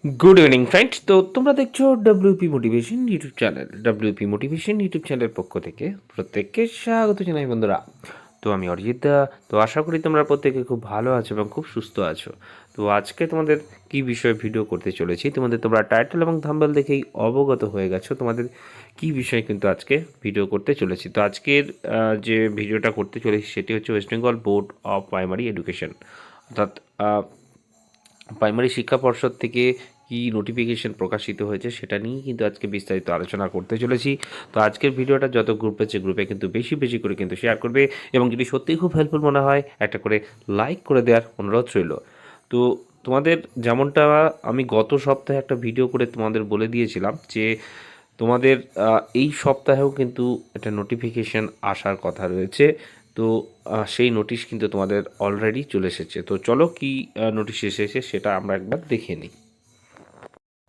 Good evening friend. তো তোমরা দেখছো WP motivation YouTube channel. WP motivation YouTube চ্যানেলের পক্ষ থেকে প্রত্যেককে স্বাগত জানাই বন্ধুরা। তো আমি অরিজিৎ দা। তো আশা করি তোমরা প্রত্যেকে খুব ভালো আছো এবং খুব সুস্থ আছো। তো আজকে তোমাদের কি বিষয়ে ভিডিও করতে চলেছি, তোমরা টাইটেল এবং থাম্বনেল দেখেই অবগত হয়ে গেছো তোমাদের কি বিষয়ে কিন্তু আজকে ভিডিও করতে চলেছি। তো আজকের যে ভিডিওটা করতে চলেছি সেটি হচ্ছে West Bengal board of primary education, অর্থাৎ প্রাইমারি শিক্ষা পর্ষদ থেকে কি নোটিফিকেশন প্রকাশিত হয়েছে সেটা নিয়েই কিন্তু আজকে বিস্তারিত আলোচনা করতে চলেছি। তো আজকের ভিডিওটা যত গ্রুপ আছে গ্রুপে কিন্তু বেশি বেশি করে কিন্তু শেয়ার করবে, এবং যদি সত্যিই খুব হেল্পফুল মনে হয় একটা করে লাইক করে দেওয়ার অনুরোধ রইল। তো তোমাদের যেমনটা আমি গত সপ্তাহে একটা ভিডিও করে তোমাদের বলে দিয়েছিলাম যে তোমাদের এই সপ্তাহেও কিন্তু একটা নোটিফিকেশান আসার কথা রয়েছে। তো সেই নোটিশ কিন্তু তোমাদের অলরেডি চলে এসেছে। তো চলো কি নোটিশ এসেছে সেটা আমরা একবার দেখে নিই।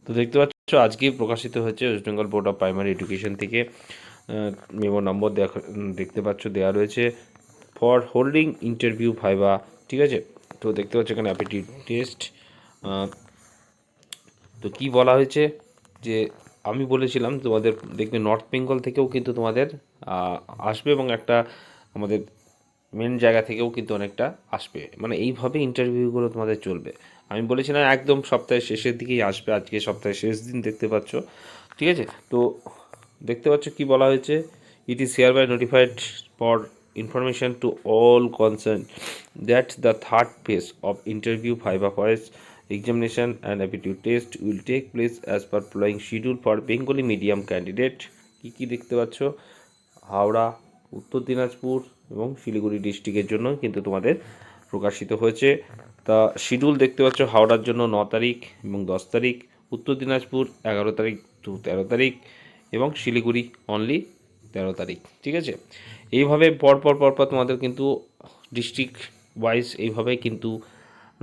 তো দেখতে পাচ্ছ আজকেই প্রকাশিত হয়েছে West Bengal board of primary education থেকে। মেমো নম্বর দেখতে পাচ্ছ দেওয়া রয়েছে ফর হোল্ডিং ইন্টারভিউ ভাইবা, ঠিক আছে। তো দেখতে পাচ্ছ এখানে অ্যাপটিটিউড টেস্ট। তো কি বলা হয়েছে যে আমি বলেছিলাম তোমাদের দেখবে নর্থ বেঙ্গল থেকেও কিন্তু তোমাদের আসবে, এবং একটা আমাদের মেন জায়গা থেকেও কিন্তু অনেকটা আসবে, মানে এইভাবে ইন্টারভিউগুলো তোমাদের চলবে। আমি বলেছিলাম একদম সপ্তাহের শেষের দিকেই আসবে, আজকে সপ্তাহের শেষ দিন দেখতে পাচ্ছ, ঠিক আছে। তো দেখতে পাচ্ছ কি বলা হয়েছে, it is hereby notified for information to all concern that the third phase of interview viva forest examination and aptitude test will take place as per following schedule for Bengali medium candidate। কি কি দেখতে পাচ্ছ, হাওড়া, উত্তর দিনাজপুর এবং শিলিগুড়ি ডিস্ট্রিক্টের জন্য কিন্তু তোমাদের প্রকাশিত হয়েছে। তা শিডিউল দেখতে পাচ্ছ হাওড়ার জন্য 9 তারিখ এবং 10 তারিখ, উত্তর দিনাজপুর 11 তারিখ টু 13 তারিখ, এবং শিলিগুড়ি অনলি 13 তারিখ, ঠিক আছে। এইভাবে পরপর তোমাদের কিন্তু ডিস্ট্রিক্ট ওয়াইজ এইভাবে কিন্তু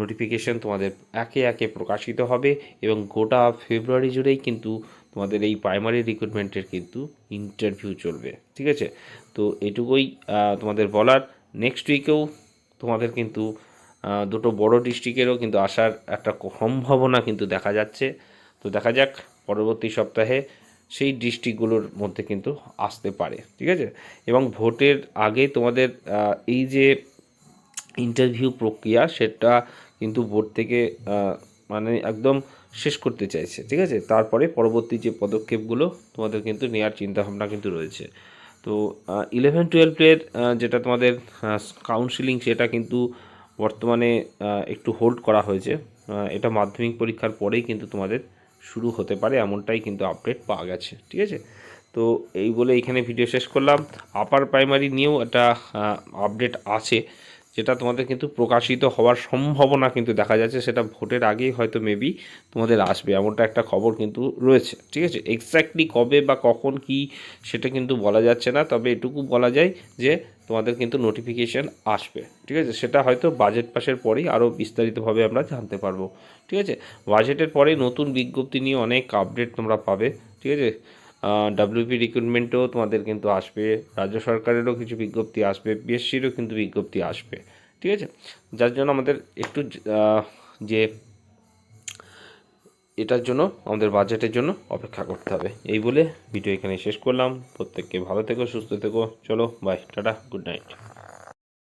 নোটিফিকেশান তোমাদের একে একে প্রকাশিত হবে, এবং গোটা ফেব্রুয়ারি জুড়েই কিন্তু তোমাদের এই প্রাইমারি রিক্রুটমেন্টের কিন্তু ইন্টারভিউ চলবে, ঠিক আছে। তো এটুকুই তোমাদের বলার। নেক্সট উইকেও তোমাদের কিন্তু দুটো বড় ডিস্ট্রিক্টেরও কিন্তু আসার একটা সম্ভাবনা কিন্তু দেখা যাচ্ছে। তো দেখা যাক পরবর্তী সপ্তাহে সেই ডিস্ট্রিক্টগুলোর মধ্যে কিন্তু আসতে পারে, ঠিক আছে। এবং ভোটের আগে তোমাদের এই যে ইন্টারভিউ প্রক্রিয়া সেটা কিন্তু বোর্ড থেকে মানে একদম শেষ করতে চাইছে, ঠিক আছে। তারপরে পরবর্তী যে পদক্ষেপগুলো তোমাদের কিন্তু নেওয়ার চিন্তাভাবনা কিন্তু রয়েছে। তো 11-12-এর যেটা তোমাদের কাউন্সিলিং সেটা কিন্তু বর্তমানে একটু হোল্ড করা হয়েছে। এটা মাধ্যমিক পরীক্ষার পরেই কিন্তু তোমাদের শুরু হতে পারে, এমনটাই কিন্তু আপডেট পাওয়া গেছে, ঠিক আছে। তো এই বলে এইখানে ভিডিও শেষ করলাম। আপার প্রাইমারি নিয়েও একটা আপডেট আছে, যেটা তোমাদের কিন্তু প্রকাশিত হওয়ার সম্ভাবনা কিন্তু দেখা যাচ্ছে, সেটা ভোটের আগেই হয়তো মেবি তোমাদের আসবে, এমনটা একটা খবর কিন্তু রয়েছে, ঠিক আছে। এক্স্যাক্টলি কবে বা কখন কি সেটা কিন্তু বলা যাচ্ছে না, তবে এটুকু বলা যায় যে তোমাদের কিন্তু নোটিফিকেশান আসবে, ঠিক আছে। সেটা হয়তো বাজেট পাসের পরেই আরও বিস্তারিতভাবে আমরা জানতে পারবো, ঠিক আছে। বাজেটের পরে নতুন বিজ্ঞপ্তি নিয়ে অনেক আপডেট তোমরা পাবে, ঠিক আছে। ডাব্লিউপি রিক্রুটমেন্টও তোমাদের কিন্তু আসবে, রাজ্য সরকারেরও কিছু বিজ্ঞপ্তি আসবে, পিএসসিরও কিন্তু বিজ্ঞপ্তি আসবে, ঠিক আছে। যার জন্য আমাদের একটু যে এটার জন্য আমাদের বাজেটের জন্য অপেক্ষা করতে হবে। এই বলে ভিডিও এখানে শেষ করলাম। প্রত্যেককে ভালো থেকো, সুস্থ থেকো। চলো বাই, টাটা, গুড নাইট।